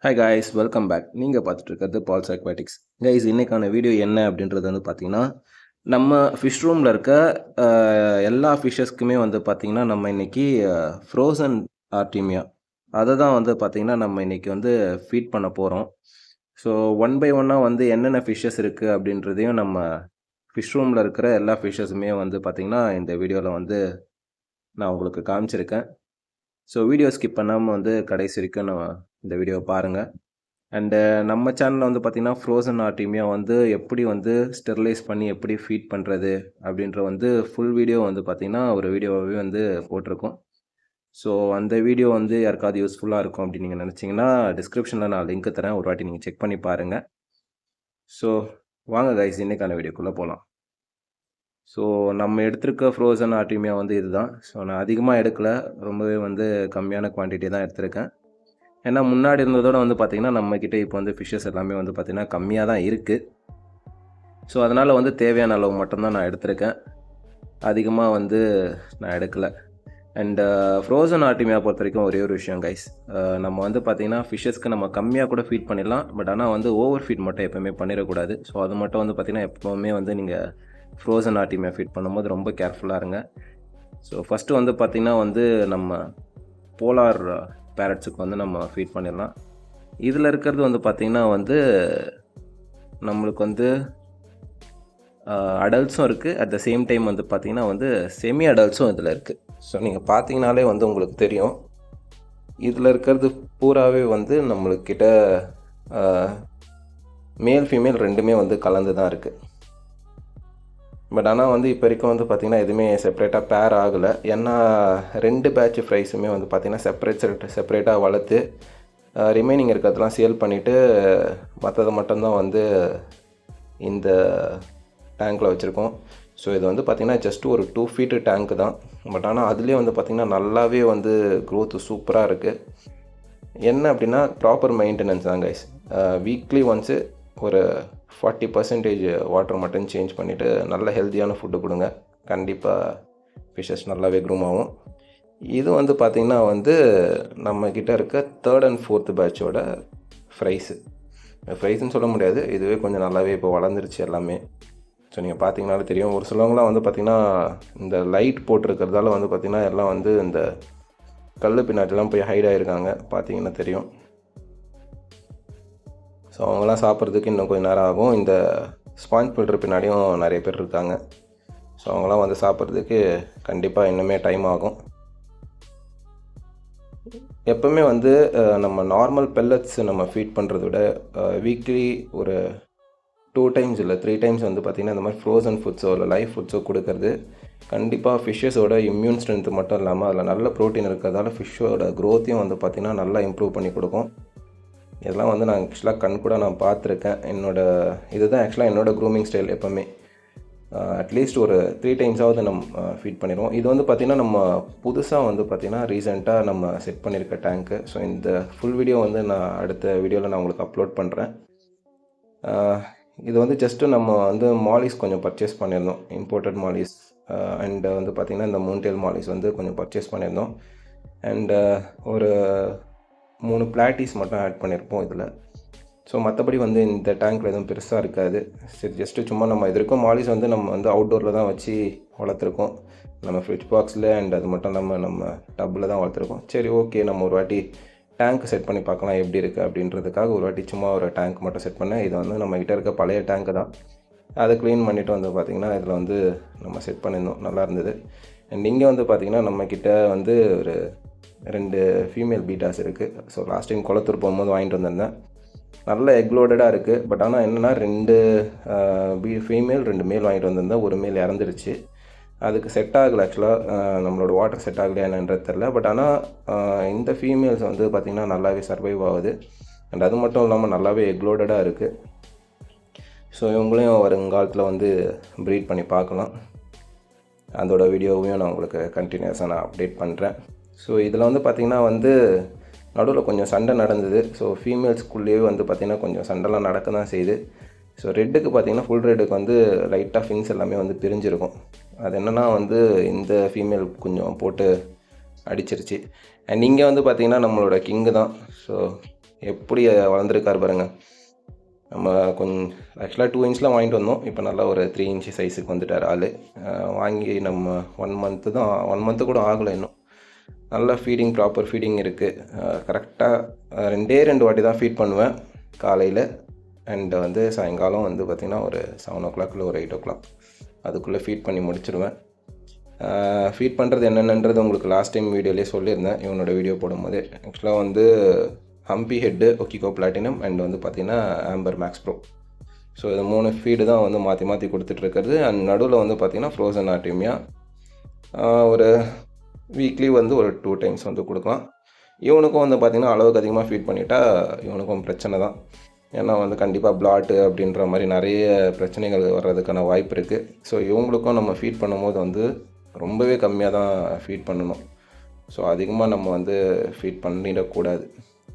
Hi guys, welcome back. நீங்கள் பார்த்துட்டு இருக்கிறது பால்ஸ் அக்வாட்டிக்ஸ். கைஸ், இன்னைக்கான வீடியோ என்ன அப்படின்றது வந்து பார்த்தீங்கன்னா, நம்ம ஃபிஷ் ரூமில் இருக்க எல்லா ஃபிஷ்ஷஸ்க்குமே வந்து பார்த்தீங்கன்னா, நம்ம இன்னைக்கு ஃப்ரோசன் ஆர்டீமியா அதை தான் வந்து பார்த்தீங்கன்னா நம்ம இன்னைக்கு வந்து ஃபீட் பண்ண போகிறோம். ஸோ ஒன் பை ஒன்னாக வந்து என்னென்ன ஃபிஷ்ஷஸ் இருக்குது அப்படின்றதையும் நம்ம ஃபிஷ் ரூமில் இருக்கிற எல்லா ஃபிஷ்ஷஸுமே வந்து பார்த்தீங்கன்னா இந்த வீடியோவில் வந்து நான் உங்களுக்கு காமிச்சிருக்கேன். ஸோ வீடியோ ஸ்கிப் பண்ணாமல் வந்து கடைசி வரைக்கும் நான் இந்த வீடியோவை பாருங்கள். அண்டு நம்ம சேனலில் வந்து பார்த்திங்கன்னா ஃப்ரோசன் ஆர்டீமியா வந்து எப்படி வந்து ஸ்டெர்லைஸ் பண்ணி எப்படி ஃபீட் பண்ணுறது அப்படின்ற வந்து ஃபுல் வீடியோ வந்து பார்த்திங்கன்னா ஒரு வீடியோவாகவே வந்து போட்டிருக்கோம். ஸோ அந்த வீடியோ வந்து யாருக்காவது யூஸ்ஃபுல்லாக இருக்கும் அப்படின்னு நீங்கள் நினச்சிங்கன்னா டிஸ்கிரிப்ஷனில் நான் லிங்க் தரேன், ஒரு வாட்டி நீங்கள் செக் பண்ணி பாருங்கள். ஸோ வாங்க கைஸ், இன்றைக்கான வீடியோக்குள்ளே போகலாம். ஸோ நம்ம எடுத்திருக்க ஃப்ரோசன் ஆர்டீமியா வந்து இதுதான். ஸோ நான் அதிகமாக எடுக்கலை, ரொம்பவே வந்து கம்மியான குவான்டிட்டி தான் எடுத்திருக்கேன். ஏன்னா முன்னாடி இருந்ததோட வந்து பார்த்திங்கன்னா நம்மக்கிட்ட இப்போ வந்து ஃபிஷ்ஷஸ் எல்லாமே வந்து பார்த்திங்கன்னா கம்மியாக தான் இருக்குது. ஸோ அதனால் வந்து தேவையான அளவு மட்டும்தான் நான் எடுத்திருக்கேன், அதிகமாக வந்து நான் எடுக்கலை. அண்டு ஃப்ரோசன் ஆர்டீமியா பொறுத்த வரைக்கும் ஒரே ஒரு விஷயம் கைஸ், நம்ம வந்து பார்த்திங்கன்னா ஃபிஷ்ஷஸ்க்கு நம்ம கம்மியாக கூட ஃபீட் பண்ணிடலாம், பட் ஆனால் வந்து ஓவர் ஃபீட் மட்டும் எப்போவுமே பண்ணிடக்கூடாது. ஸோ அது மட்டும் வந்து பார்த்திங்கன்னா எப்போவுமே வந்து நீங்கள் ஃப்ரோசன் ஆர்டீமியா ஃபீட் பண்ணும்போது ரொம்ப கேர்ஃபுல்லாக இருங்க. ஸோ ஃபஸ்ட்டு வந்து பார்த்திங்கன்னா வந்து நம்ம போலார் பேரட்ஸுக்கு வந்து நம்ம ஃபீட் பண்ணிடலாம். இதில் இருக்கிறது வந்து பார்த்திங்கன்னா வந்து நம்மளுக்கு வந்து அடல்ட்ஸும் இருக்குது, அட் த சேம் டைம் வந்து பார்த்திங்கன்னா வந்து செமி அடல்ட்ஸும் இதில் இருக்குது. ஸோ நீங்கள் பார்த்தீங்கனாலே வந்து உங்களுக்கு தெரியும், இதில் இருக்கிறது பூராவே வந்து நம்மளுக்கிட்ட மேல் ஃபீமேல் ரெண்டுமே வந்து கலந்து தான் இருக்குது. பட் ஆனால் வந்து இப்போ வரைக்கும் வந்து பார்த்திங்கன்னா எதுவுமே செப்பரேட்டாக பேர் ஆகலை. ஏன்னா 2 பேட்ச் ஃப்ரைஸுமே வந்து பார்த்திங்கன்னா செப்பரேட்டாக வளர்த்து ரிமைனிங் இருக்கிறதெல்லாம் சேல் பண்ணிவிட்டு மற்றதை மட்டும்தான் வந்து இந்த டேங்க்கில் வச்சுருக்கோம். ஸோ இது வந்து பார்த்திங்கன்னா ஜஸ்ட் ஒரு 2 ஃபீட்டு டேங்க்கு தான். பட் ஆனால் அதுலேயே வந்து பார்த்திங்கன்னா நல்லாவே வந்து க்ரோத்து சூப்பராக இருக்குது. என்ன அப்படின்னா ப்ராப்பர் மெயின்டெனன்ஸ் தான் கைஸ். வீக்லி ஒன்ஸு ஒரு 40% வாட்டர் மட்டும் சேஞ்ச் பண்ணிவிட்டு நல்ல ஹெல்த்தியான ஃபுட்டு கொடுங்க, கண்டிப்பாக ஃபிஷ்ஷஸ் நல்லாவே க்ரூம் ஆகும். இது வந்து பார்த்திங்கன்னா வந்து நம்மக்கிட்ட இருக்க 3rd and 4th பேட்சோட ஃப்ரைஸுன்னு சொல்ல முடியாது, இதுவே கொஞ்சம் நல்லாவே இப்போ வளர்ந்துருச்சு எல்லாமே. ஸோ நீங்கள் பார்த்தீங்கனாலே தெரியும், ஒரு சிலவங்களாம் வந்து பார்த்திங்கன்னா இந்த லைட் போட்டிருக்கிறதால வந்து பார்த்திங்கன்னா எல்லாம் வந்து இந்த கல் பின்னாடிலாம் போய் ஹைட் ஆகிருக்காங்க, பார்த்தீங்கன்னா தெரியும். ஸோ அவங்களாம் சாப்பிட்றதுக்கு இன்னும் கொஞ்சம் நேரம் ஆகும். இந்த ஸ்பாஞ்ச் ஃபில்டர் பின்னாடியும் நிறைய பேர் இருக்காங்க. ஸோ அவங்களாம் வந்து சாப்பிட்றதுக்கு கண்டிப்பாக இன்னுமே டைம் ஆகும். எப்போவுமே வந்து நம்ம நார்மல் பெல்லட்ஸ் நம்ம ஃபீட் பண்ணுறத விட வீக்லி ஒரு 2 டைம்ஸ் இல்லை 3 டைம்ஸ் வந்து பார்த்திங்கன்னா இந்த மாதிரி ஃப்ரோசன் ஃபுட்ஸோ இல்லை லைவ் ஃபுட்ஸோ கொடுக்கறது கண்டிப்பாக ஃபிஷ்ஷஸோட இம்யூன் ஸ்ட்ரென்த்து மட்டும் இல்லாமல் அதில் நல்ல ப்ரோட்டீன் இருக்கிறதால ஃபிஷ்ஷோட க்ரோத்தையும் வந்து பார்த்திங்கன்னா நல்லா இம்ப்ரூவ் பண்ணி கொடுக்கும். இதெல்லாம் வந்து நான் ஆக்சுவலாக கண் கூட நான் பார்த்துருக்கேன். இதுதான் ஆக்சுவலாக என்னோடய க்ரூமிங் ஸ்டைல். எப்போவுமே அட்லீஸ்ட் ஒரு 3 டைம்ஸாவது நம்ம ஃபீட் பண்ணிடுவோம். இது வந்து பார்த்திங்கன்னா நம்ம புதுசாக வந்து பார்த்திங்கன்னா ரீசெண்டாக நம்ம செட் பண்ணியிருக்க டேங்க்கு. ஸோ இந்த ஃபுல் வீடியோ வந்து நான் அடுத்த வீடியோவில் நான் உங்களுக்கு அப்லோட் பண்ணுறேன். இது வந்து ஜஸ்ட்டு நம்ம வந்து மாலிஸ் கொஞ்சம் பர்ச்சேஸ் பண்ணியிருந்தோம், இம்போர்ட்டட் மாலிஸ். அண்டு வந்து பார்த்திங்கன்னா இந்த மூன்டேல் மாலிஸ் வந்து கொஞ்சம் பர்ச்சேஸ் பண்ணியிருந்தோம். அண்டு ஒரு 3 பிளாட்டிஸ் மட்டும் ஆட் பண்ணியிருப்போம் இதில். ஸோ மற்றபடி வந்து இந்த டேங்க்கில் எதுவும் பெருசாக இருக்காது. சரி, ஜஸ்ட்டு சும்மா நம்ம இது இருக்கும் மாலிஸ் வந்து நம்ம வந்து அவுட்டோரில் தான் வச்சு வளர்த்துருக்கோம், நம்ம ஃப்ரிட்ஜ் பாக்ஸில். அண்ட் அது மட்டும் இல்லாமல் நம்ம டப்பில் தான் வளர்த்துருக்கோம். சரி, ஓகே, நம்ம ஒரு வாட்டி டேங்க் செட் பண்ணி பார்க்கலாம் எப்படி இருக்குது அப்படின்றதுக்காக ஒரு வாட்டி சும்மா ஒரு டேங்க் மட்டும் செட் பண்ணேன். இது வந்து நம்மக்கிட்ட இருக்க பழைய டேங்க்கு தான், அதை க்ளீன் பண்ணிவிட்டு வந்து பார்த்திங்கன்னா இதில் வந்து நம்ம செட் பண்ணியிருந்தோம், நல்லா இருந்தது. அண்ட் இங்கே வந்து பார்த்திங்கன்னா நம்மக்கிட்ட வந்து ஒரு 2 ஃபீமேல் பீட்டாஸ் இருக்குது. ஸோ லாஸ்ட் டைம் குளத்தூர் போகும்போது வாங்கிட்டு வந்திருந்தேன், நல்ல எக்லோடடாக இருக்குது. பட் ஆனால் என்னென்னா 2 ஃபீமேல் 2 மேல் வாங்கிட்டு வந்திருந்தேன், ஒரு மேல் இறந்துருச்சு. அதுக்கு செட் ஆகலை ஆக்சுவலாக, நம்மளோட வாட்டர் செட் ஆகலையா என்னன்றது தெரில. பட் ஆனால் இந்த ஃபீமேல்ஸ் வந்து பார்த்திங்கன்னா நல்லாவே சர்வைவ் ஆகுது. அண்ட் அது மட்டும் இல்லாமல் நல்லாவே எக்லோடடாக இருக்குது. ஸோ இவங்களையும் வருங்காலத்தில் வந்து ப்ரீட் பண்ணி பார்க்கலாம். அதோட வீடியோவையும் நான் உங்களுக்கு கண்டினியூஸாக நான் அப்டேட் பண்ணுறேன். ஸோ இதில் வந்து பார்த்திங்கன்னா வந்து நடுவில் கொஞ்சம் சண்டை நடந்தது. ஸோ ஃபீமேல்ஸ்குள்ளேயே வந்து பார்த்திங்கன்னா கொஞ்சம் சண்டைலாம் நடக்க தான் செய்யுது. ஸோ ரெட்டுக்கு பார்த்திங்கன்னா ஃபுல் ரெட்டுக்கு வந்து லைட்டாக ஃபின்ஸ் எல்லாமே வந்து பிரிஞ்சிருக்கும். அது என்னென்னா வந்து இந்த ஃபீமேல் கொஞ்சம் போட்டு அடிச்சிருச்சு. அண்ட் இங்கே வந்து பார்த்திங்கன்னா நம்மளோட கிங்கு தான். ஸோ எப்படி வளர்ந்துருக்கார் பாருங்கள். நம்ம கொஞ்சம் ஆக்சுவலாக 2 இன்ச்சில் வாங்கிட்டு வந்தோம். இப்போ நல்லா ஒரு 3 இன்ச்சு சைஸுக்கு வந்துட்டார் ஆள். வாங்கி நம்ம 1 மந்த்து தான், 1 மந்த்து கூட ஆகலை இன்னும். நல்லா ஃபீடிங், ப்ராப்பர் ஃபீடிங் இருக்குது. கரெக்டாக 2 வாட்டி தான் ஃபீட் பண்ணுவேன், காலையில் அண்ட் வந்து சாயங்காலம் வந்து பார்த்திங்கன்னா ஒரு 7 o'clock இல்லை ஒரு 8 o'clock அதுக்குள்ளே ஃபீட் பண்ணி முடிச்சிடுவேன். ஃபீட் பண்ணுறது என்னென்னன்றது உங்களுக்கு லாஸ்ட் டைம் வீடியோலேயே சொல்லியிருந்தேன், இவனோட வீடியோ போடும்போது. ஆக்சுவலாக வந்து ஹம்பி ஹெட்டு, ஒக்கிகோ பிளாட்டினம் அண்ட் வந்து பார்த்திங்கன்னா ஆம்பர் மேக்ஸ் ப்ரோ. ஸோ இது 3 ஃபீடு தான் வந்து மாற்றி மாற்றி கொடுத்துட்ருக்கிறது. அண்ட் நடுவில் வந்து பார்த்திங்கன்னா ஃப்ரோசன் ஆர்டிமியா ஒரு வீக்லி வந்து ஒரு 2 டைம்ஸ் வந்து கொடுக்கலாம். இவனுக்கும் வந்து பார்த்திங்கன்னா அளவுக்கு அதிகமாக ஃபீட் பண்ணிட்டா இவனுக்கும் பிரச்சனை தான். ஏன்னா வந்து கண்டிப்பாக பிளாட்டு அப்படின்ற மாதிரி நிறைய பிரச்சனைகள் வர்றதுக்கான வாய்ப்பு இருக்குது. ஸோ இவங்களுக்கும் நம்ம ஃபீட் பண்ணும்போது வந்து ரொம்பவே கம்மியாக தான் ஃபீட் பண்ணணும். ஸோ அதிகமாக நம்ம வந்து ஃபீட் பண்ணிடக்கூடாது.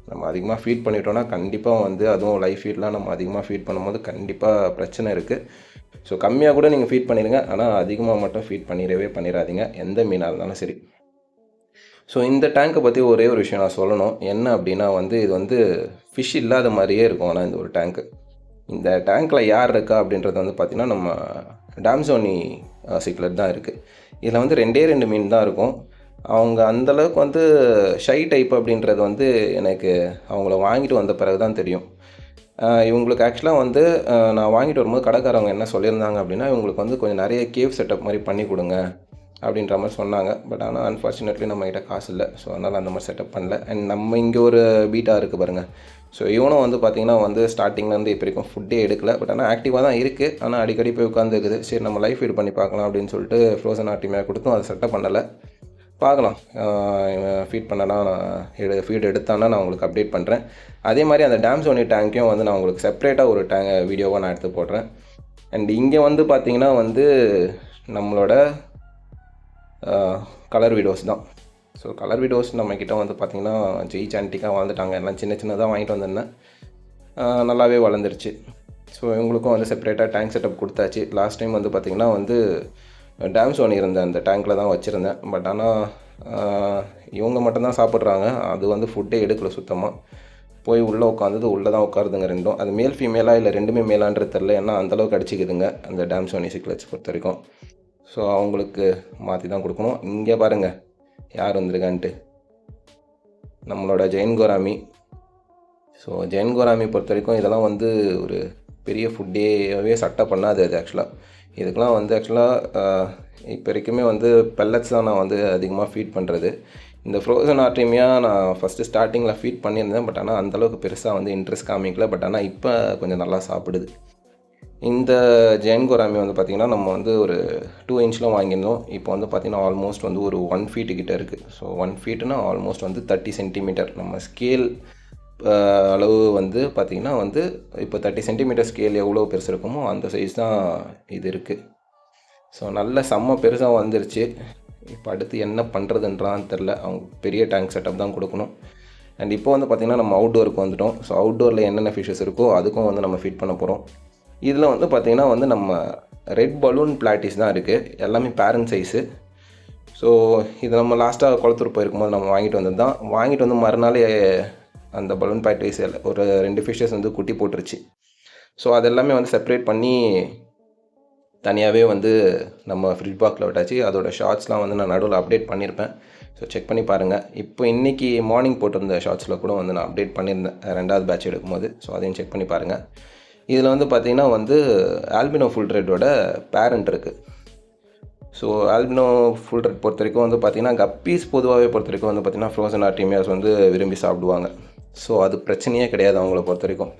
நம்ம அதிகமாக ஃபீட் பண்ணிட்டோன்னா கண்டிப்பாக வந்து அதுவும் லைஃப் ஃபீட்லாம் நம்ம அதிகமாக ஃபீட் பண்ணும்போது கண்டிப்பாக பிரச்சனை இருக்குது. ஸோ கம்மியாக கூட நீங்கள் ஃபீட் பண்ணிடுங்க, ஆனால் அதிகமாக மட்டும் ஃபீட் பண்ணிடாதீங்க, எந்த மீனாக இருந்தாலும் சரி. ஸோ இந்த டேங்கை பற்றி ஒரே ஒரு விஷயம் நான் சொல்லணும். என்ன அப்படின்னா வந்து இது வந்து ஃபிஷ் இல்லாத மாதிரியே இருக்கும். ஆனால் இந்த ஒரு டேங்க்கு, இந்த டேங்க்கில் யார் இருக்கா அப்படின்றது வந்து பார்த்திங்கன்னா நம்ம டாம்சோனி சிக்லெட் தான் இருக்குது. இதில் வந்து 2 மீன் தான் இருக்கும். அவங்க அந்தளவுக்கு வந்து ஷை டைப் அப்படின்றது வந்து எனக்கு அவங்கள வாங்கிட்டு வந்த பிறகு தான் தெரியும். இவங்களுக்கு ஆக்சுவலாக வந்து நான் வாங்கிட்டு வரும்போது கடைக்காரவங்க என்ன சொல்லியிருந்தாங்க அப்படின்னா, இவங்களுக்கு வந்து கொஞ்சம் நிறைய கேவ் செட்டப் மாதிரி பண்ணி கொடுங்க அப்படின்ற மாதிரி சொன்னாங்க. பட் ஆனால் அன்ஃபார்ச்சுனேட்லி நம்மகிட்ட காசு இல்லை. ஸோ அதனால் அந்த மாதிரி செட்டப் பண்ணல. அண்ட் நம்ம இங்கே ஒரு பீட்டா இருக்குது பாருங்கள். ஸோ இவனும் வந்து பார்த்திங்கன்னா வந்து ஸ்டார்டிங்லேருந்து இப்போ வரைக்கும் ஃபுட்டே எடுக்கல. பட் ஆனால் ஆக்டிவாக தான் இருக்குது. ஆனால் அடிக்கடி போய் உட்காந்துருக்குது. சரி நம்ம லைஃப் ஃபீட் பண்ணி பார்க்கலாம் அப்படின்னு சொல்லிட்டு ஃப்ரோசன் ஆர்டிமியா கொடுத்தும் அதை செட்டப் பண்ணலை. பார்க்கலாம், ஃபீட் பண்ணனா ஃபீட் எடுத்தானா நான் உங்களுக்கு அப்டேட் பண்ணுறேன். அதே மாதிரி அந்த டாம்சோனி டேங்க்கையும் வந்து நான் உங்களுக்கு செப்பரேட்டாக ஒரு வீடியோவாக நான் எடுத்து போடுறேன். அண்ட் இங்கே வந்து பார்த்திங்கன்னா வந்து நம்மளோட கலர் வீடியோஸ் தான். ஸோ கலர் வீடியோஸ் நம்மக்கிட்ட வந்து பார்த்திங்கன்னா ஜெயிச்சாண்டிக்காக வாழ்ந்துட்டாங்க. எல்லாம் சின்ன சின்னதாக வாங்கிட்டு வந்திருந்தேன், நல்லாவே வளர்ந்துருச்சு. ஸோ இவங்களுக்கும் வந்து செப்பரேட்டாக டேங்க் செட்டப் கொடுத்தாச்சு. லாஸ்ட் டைம் வந்து பார்த்திங்கன்னா வந்து டாம்சோனி இருந்த அந்த டேங்க்கில் தான் வச்சுருந்தேன். பட் ஆனால் இவங்க மட்டும்தான் சாப்பிட்றாங்க. அது வந்து ஃபுட்டே எடுக்கல சுத்தமாக. போய் உள்ளே உட்காந்தது உள்ளே தான் உட்காருதுங்க ரெண்டும். அது மேல் ஃபீமேலாக இல்லை ரெண்டுமே மேலான்றது தெரில. ஏன்னா அந்தளவுக்கு அடிச்சிக்குதுங்க அந்த டாம்சோனி சிக்லெட்ஸ் பொறுத்த வரைக்கும். ஸோ அவங்களுக்கு மாற்றி தான் கொடுக்கணும். இங்கே பாருங்கள் யார் வந்திருக்கான்ட்டு, நம்மளோட ஜெயின் கோராமி. ஸோ ஜெயின் கோராமி பொறுத்த வரைக்கும் இதெல்லாம் வந்து ஒரு பெரிய ஃபுட்டேவே சட்டை பண்ணாது. அது ஆக்சுவலாக இதுக்கெலாம் வந்து ஆக்சுவலாக இப்போ வரைக்குமே வந்து பெல்லட்ஸ் தான் நான் வந்து அதிகமாக ஃபீட் பண்ணுறது. இந்த ஃப்ரோசன் ஆர்டிமியா நான் ஃபஸ்ட்டு ஸ்டார்டிங்கில் ஃபீட் பண்ணியிருந்தேன். பட் ஆனால் அந்தளவுக்கு பெருசாக வந்து இன்ட்ரெஸ்ட் காமிக்கல. பட் ஆனால் இப்போ கொஞ்சம் நல்லா சாப்பிடுது. இந்த ஜெயின் கோராமி வந்து பார்த்திங்கன்னா நம்ம வந்து ஒரு 2 இன்ச்சில் வாங்கியிருந்தோம். இப்போ வந்து பார்த்திங்கன்னா ஆல்மோஸ்ட் வந்து ஒரு 1 feet கிட்ட இருக்குது. ஸோ 1 feetனா ஆல்மோஸ்ட் வந்து 30 centimeter. நம்ம ஸ்கேல் அளவு வந்து பார்த்திங்கன்னா வந்து இப்போ 30 centimeter ஸ்கேல் எவ்வளோ பெருசு இருக்குமோ அந்த சைஸ் தான் இது இருக்குது. ஸோ நல்ல செம்ம பெருசாக வந்துருச்சு. இப்போ அடுத்து என்ன பண்ணுறதுன்றான்னு தெரில. அவங்க பெரிய டேங்க் செட்டப் தான் கொடுக்கணும். அண்ட் இப்போ வந்து பார்த்திங்கன்னா நம்ம அவுட்டோருக்கு வந்துவிட்டோம். ஸோ அவுட்டோரில் என்னென்ன ஃபிஷ்ஷஸ் இருக்கோ அதுக்கும் வந்து நம்ம ஃபீட் பண்ண போகிறோம். இதில் வந்து பார்த்திங்கன்னா வந்து நம்ம ரெட் பலூன் பிளாட்டிஸ் தான் இருக்குது. எல்லாமே பேரண்ட் சைஸு. ஸோ இது நம்ம லாஸ்ட்டாக குளத்தூர் போயிருக்கும்போது நம்ம வாங்கிட்டு வந்தது தான். வாங்கிட்டு வந்து மறுநாளே அந்த பலூன் பிளாட்டிஸ் ஒரு 2 ஃபிஷ்ஷஸ் வந்து குட்டி போட்டுருச்சு. ஸோ அதெல்லாமே வந்து செப்பரேட் பண்ணி தனியாகவே வந்து நம்ம ஃப்ரிட்ஜ் பாக்ஸில் விட்டாச்சு. அதோட ஷார்ட்ஸ்லாம் வந்து நான் நடுவில் அப்டேட் பண்ணியிருப்பேன். ஸோ செக் பண்ணி பாருங்கள். இப்போ இன்றைக்கி மார்னிங் போட்டிருந்த ஷார்ட்ஸில் கூட வந்து நான் அப்டேட் பண்ணியிருந்தேன் 2வது பேட்ச் எடுக்கும்போது. ஸோ அதையும் செக் பண்ணி பாருங்கள். இதில் வந்து பார்த்திங்கன்னா வந்து ஆல்பினோ ஃபுல் ரெட்டோட பேரண்ட் இருக்குது. ஸோ ஆல்பினோ ஃபுல் ரெட் பொறுத்த வரைக்கும் வந்து பார்த்திங்கன்னா கப்பீஸ் பொதுவாகவே பொறுத்த வரைக்கும் வந்து பார்த்திங்கன்னா ஃப்ரோசன் ஆர்டிமியாஸ் வந்து விரும்பி சாப்பிடுவாங்க. ஸோ அது பிரச்சனையே கிடையாது அவங்கள பொறுத்த வரைக்கும்.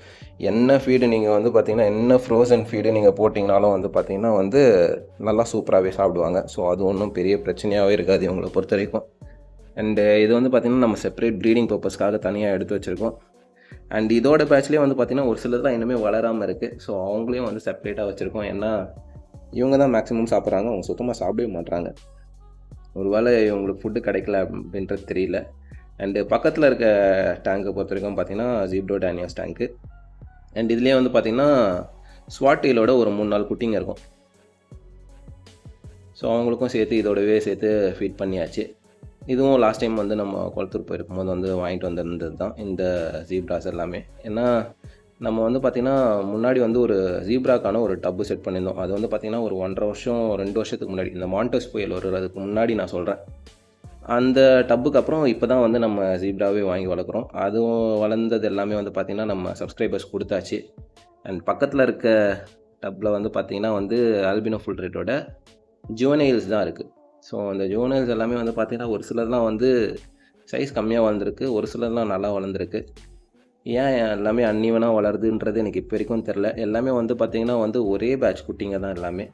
என்ன ஃபீடு நீங்கள் வந்து பார்த்திங்கன்னா என்ன ஃப்ரோசன் ஃபீடு நீங்கள் போட்டிங்கனாலும் வந்து பார்த்திங்கன்னா வந்து நல்லா சூப்பராகவே சாப்பிடுவாங்க. ஸோ அது ஒன்றும் பெரிய பிரச்சனையாகவே இருக்காது இவங்களை பொறுத்த வரைக்கும். அண்டு இது வந்து பார்த்திங்கன்னா நம்ம செப்பரேட் ப்ரீடிங் பர்பஸ்க்காக தனியாக எடுத்து வச்சுருக்கோம். அண்ட் இதோட பேட்ச்லேயே வந்து பார்த்திங்கன்னா ஒரு சிலர்லாம் இன்னுமே வளராமல் இருக்குது. ஸோ அவங்களையும் வந்து செப்பரேட்டாக வச்சுருக்கோம். ஏன்னா இவங்க தான் மேக்ஸிமம் சாப்பிட்றாங்க, அவங்க சுத்தமாக சாப்பிடவே மாட்டுறாங்க. ஒரு வேளை இவங்களுக்கு ஃபுட்டு கிடைக்கல அப்படின்றது தெரியல. அண்டு பக்கத்தில் இருக்க டேங்கை பொறுத்த வரைக்கும் பார்த்திங்கன்னா ஜீப்ரோடானியாஸ் டேங்க்கு. அண்ட் இதுலேயே வந்து பார்த்திங்கன்னா ஸ்வாட்டீலோட ஒரு 3-4 குட்டிங்க இருக்கும். ஸோ அவங்களுக்கும் சேர்த்து இதோடவே சேர்த்து ஃபீட் பண்ணியாச்சு. இதுவும் லாஸ்ட் டைம் வந்து நம்ம குளத்தூர் போயிருக்கும்போது வந்து வாங்கிட்டு வந்திருந்தது தான் இந்த ஜீப்ராஸ் எல்லாமே. ஏன்னா நம்ம வந்து பார்த்திங்கன்னா முன்னாடி வந்து ஒரு ஜீப்ராக்கான ஒரு டப்பு செட் பண்ணியிருந்தோம். அது வந்து பார்த்திங்கன்னா ஒரு 1.5 வருஷம் 2 வருஷத்துக்கு முன்னாடி, இந்த மான்டஸ் புயல் வர்றதுக்கு முன்னாடி நான் சொல்கிறேன். அந்த டப்புக்கு அப்புறம் இப்போ தான் வந்து நம்ம ஜீப்ராவே வாங்கி வளர்க்குறோம். அதுவும் வளர்ந்தது எல்லாமே வந்து பார்த்திங்கன்னா நம்ம சப்ஸ்கிரைபர்ஸ் கொடுத்தாச்சு. அண்ட் பக்கத்தில் இருக்க டப்பில் வந்து பார்த்திங்கன்னா வந்து ஆல்பினோ ஃபுல் ரேட்டோட ஜுவனைல்ஸ் தான் இருக்குது. ஸோ அந்த ஜுவனைல்ஸ் எல்லாமே வந்து பார்த்திங்கன்னா ஒரு சிலர்லாம் வந்து சைஸ் கம்மியாக வளர்ந்துருக்கு, ஒரு சிலர்லாம் நல்லா வளர்ந்துருக்கு. ஏன் எல்லாமே அன்ஈவனாக வளருதுன்றது எனக்கு இப்போ வரைக்கும் தெரில. எல்லாமே வந்து பார்த்திங்கன்னா வந்து ஒரே பேட்ச் குட்டிங்க தான் எல்லாமே.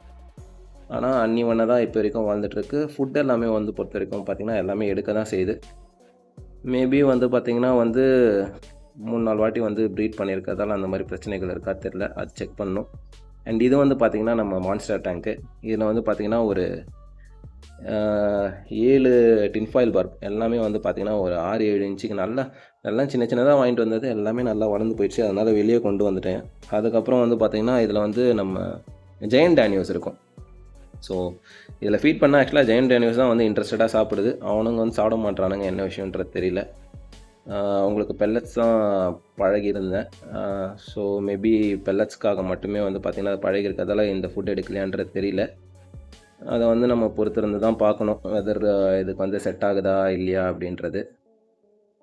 ஆனால் அன்ஈவனாக தான் இப்போ வரைக்கும் வளர்ந்துட்டுருக்கு. ஃபுட் எல்லாமே வந்து பொறுத்த வரைக்கும் பார்த்திங்கன்னா எல்லாமே எடுக்க தான் செய்யுது. மேபி வந்து பார்த்திங்கன்னா வந்து 3-4 வாட்டி வந்து ப்ரீட் பண்ணியிருக்கிறதால அந்த மாதிரி பிரச்சனைகள் இருக்கா தெரில, அது செக் பண்ணணும். அண்ட் இது வந்து பார்த்திங்கன்னா நம்ம மான்ஸ்டர் டேங்க்கு. இதில் வந்து பார்த்திங்கன்னா ஒரு 7 டின்ஃபாயில் பர்க் எல்லாமே வந்து பார்த்திங்கன்னா ஒரு 6-7 இன்ச்சுக்கு நல்லா சின்ன சின்னதாக வாங்கிட்டு வந்தது எல்லாமே நல்லா வளர்ந்து போயிடுச்சு. அதனால் வெளியே கொண்டு வந்துட்டேன். அதுக்கப்புறம் வந்து பார்த்திங்கன்னா இதில் வந்து நம்ம ஜெயண்ட் டேனியோஸ் இருக்கும். ஸோ இதில் ஃபீட் பண்ணால் ஆக்சுவலாக ஜெயண்ட் டேனியோஸ் தான் வந்து இன்ட்ரெஸ்டடாக சாப்பிடுது. அவனுங்க வந்து சாப்பிட மாட்டானுங்க, என்ன விஷயன்றது தெரியல. உங்களுக்கு பெல்லட்ஸ் தான் பழகியிருந்தேன். ஸோ மேபி பெல்லட்ஸ்க்காக மட்டுமே வந்து பார்த்திங்கன்னா அது பழகி இருக்கிறதால இந்த ஃபுட் எடுக்கலையான்றது தெரியல. அதை வந்து நம்ம பொறுத்திருந்து தான் பார்க்கணும், வெதர் இதுக்கு வந்து செட் ஆகுதா இல்லையா அப்படின்றது.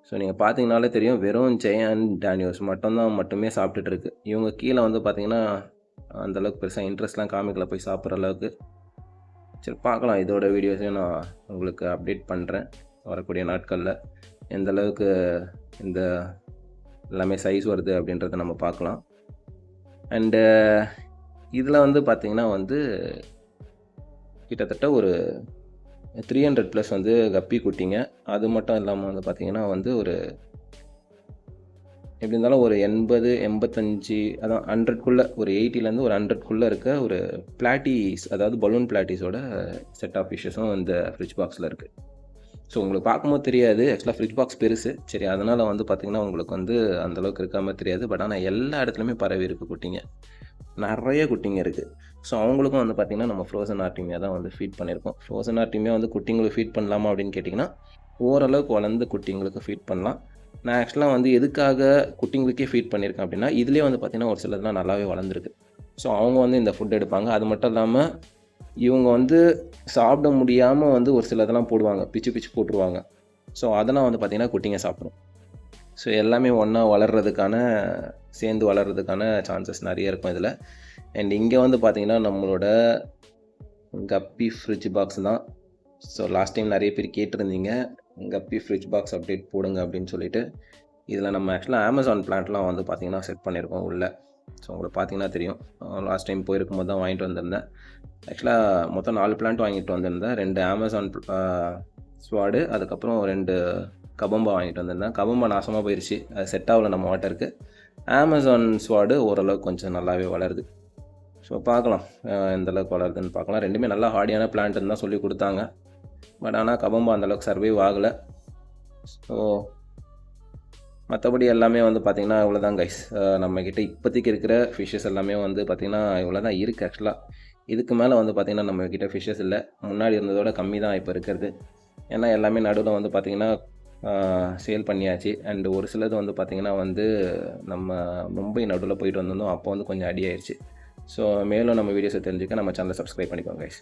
ஸோ நீங்கள் பார்த்தீங்கனாலே தெரியும், வெறும் ஜெயண்ட் டேனியோஸ் மட்டுமே சாப்பிட்டுட்டு இருக்கு. இவங்க கீழே வந்து பார்த்திங்கன்னா அந்தளவுக்கு பெருசாக இன்ட்ரெஸ்ட்லாம் காமிக்கல போய் சாப்பிட்ற அளவுக்கு. சரி பார்க்கலாம், இதோட வீடியோஸையும் நான் உங்களுக்கு அப்டேட் பண்ணுறேன் வரக்கூடிய நாட்களில். எந்த அளவுக்கு இந்த எல்லாமே சைஸ் வருது அப்படின்றத நம்ம பார்க்கலாம். அண்டு இதில் வந்து பார்த்திங்கன்னா வந்து கிட்டத்தட்ட ஒரு 300+ வந்து கப்பி குட்டிங்க. அது மட்டும் இல்லாமல் வந்து பார்த்திங்கன்னா வந்து ஒரு எப்படி இருந்தாலும் ஒரு 80, 85 அதான் 100க்குள்ளே, ஒரு 80லேருந்து ஒரு 100க்குள்ளே இருக்க ஒரு பிளாட்டிஸ், அதாவது பலூன் பிளாட்டிஸோட செட் ஆஃப் ஃபிஷ்ஷஸும் இந்த ஃப்ரிட்ஜ் பாக்ஸில் இருக்குது. ஸோ உங்களுக்கு பார்க்கும்போது தெரியாது, ஆக்சுவலாக ஃப்ரிட்ஜ் பாக்ஸ் பெருசு, சரி அதனால் வந்து பார்த்திங்கன்னா உங்களுக்கு வந்து அந்தளவுக்கு இருக்காமல் தெரியாது. பட் ஆனால் எல்லா இடத்துலையுமே பரவி இருக்குது குட்டிங்க, நிறைய குட்டிங்க இருக்குது. ஸோ அவங்களுக்கும் வந்து பார்த்திங்கன்னா நம்ம ஃப்ரோசன் ஆர்டிமியா தான் வந்து ஃபீட் பண்ணியிருக்கோம். ஃப்ரோசன் ஆர்டிமியா வந்து குட்டிங்களுக்கு ஃபீட் பண்ணலாமா அப்படின்னு கேட்டிங்கன்னா ஓரளவுக்கு வளர்ந்து குட்டிங்களுக்கு ஃபீட் பண்ணலாம். நான் ஆக்சுவலாக வந்து எதுக்காக குட்டிங்களுக்கே ஃபீட் பண்ணியிருக்கேன் அப்படின்னா, இதுலேயே வந்து பார்த்திங்கன்னா ஒரு சிலதுலாம் நல்லாவே வளர்ந்துருக்கு. ஸோ அவங்க வந்து இந்த ஃபுட் எடுப்பாங்க. அது மட்டும் இல்லாமல் இவங்க வந்து சாப்பிட முடியாமல் வந்து ஒரு சிலதெல்லாம் போடுவாங்க, பிச்சு போட்டுருவாங்க. ஸோ அதெல்லாம் வந்து பார்த்திங்கன்னா குட்டிங்க சாப்பிடும். ஸோ எல்லாமே ஒன்றா சேர்ந்து வளர்கிறதுக்கான சான்சஸ் நிறைய இருக்கும் இதில். அண்ட் இங்கே வந்து பார்த்திங்கன்னா நம்மளோட கப்பி ஃப்ரிட்ஜ் பாக்ஸ் தான். ஸோ லாஸ்ட் டைம் நிறைய பேர் கேட்டிருந்தீங்க, கப்பி ஃப்ரிட்ஜ் பாக்ஸ் அப்டேட் போடுங்க அப்படின்னு சொல்லிட்டு. இதில் நம்ம ஆக்சுவலாக அமேசான் பிளான்ட்லாம் வந்து பார்த்திங்கன்னா செட் பண்ணியிருக்கோம் உள்ளே. ஸோ உங்களுக்கு பார்த்திங்கன்னா தெரியும், லாஸ்ட் டைம் போயிருக்கும்போது தான் வாங்கிட்டு வந்திருந்தேன். ஆக்சுவலாக மொத்தம் 4 பிளான்ட் வாங்கிட்டு வந்திருந்தேன். 2 அமேசான் ஸ்வாடு, அதுக்கப்புறம் 2 கபம்பா வாங்கிட்டு வந்திருந்தேன். கபம்பா நாசமாக போயிடுச்சு, அது செட் ஆகலை நம்ம வாட்டருக்கு. அமேசான் ஸ்வாடு ஓரளவுக்கு கொஞ்சம் நல்லாவே வளருது. ஸோ பார்க்கலாம் எந்தளவுக்கு வளருதுன்னு பார்க்கலாம். ரெண்டுமே நல்லா ஹார்டியான பிளான்ட்டுன்னு தான் சொல்லி கொடுத்தாங்க. பட் ஆனால் கபம்பா அந்தளவுக்கு சர்வைவ் ஆகலை. ஸோ மற்றபடி எல்லாமே வந்து பார்த்திங்கன்னா இவ்வளோ தான் கைஸ். நம்மக்கிட்ட இப்போதைக்கு இருக்கிற ஃபிஷ்ஷஸ் எல்லாமே வந்து பார்த்திங்கன்னா இவ்வளோ தான் இருக்குது. ஆக்சுவலாக இதுக்கு மேலே வந்து பார்த்திங்கன்னா நம்மக்கிட்ட ஃபிஷ்ஷஸ் இல்லை, முன்னாடி இருந்ததோட கம்மி தான் இப்போ இருக்கிறது. ஏன்னா எல்லாமே நடுவில் வந்து பார்த்திங்கன்னா சேல் பண்ணியாச்சு. அண்டு ஒரு சிலது வந்து பார்த்திங்கன்னா வந்து நம்ம மும்பை நடுவில் போயிட்டு வந்திருந்தோம், அப்போ வந்து கொஞ்சம் அடி ஆயிடுச்சு. ஸோ மேலும் நம்ம வீடியோஸை தெரிஞ்சுக்க நம்ம சேனலை சப்ஸ்கிரைப் பண்ணிக்கோங்க கைஸ்.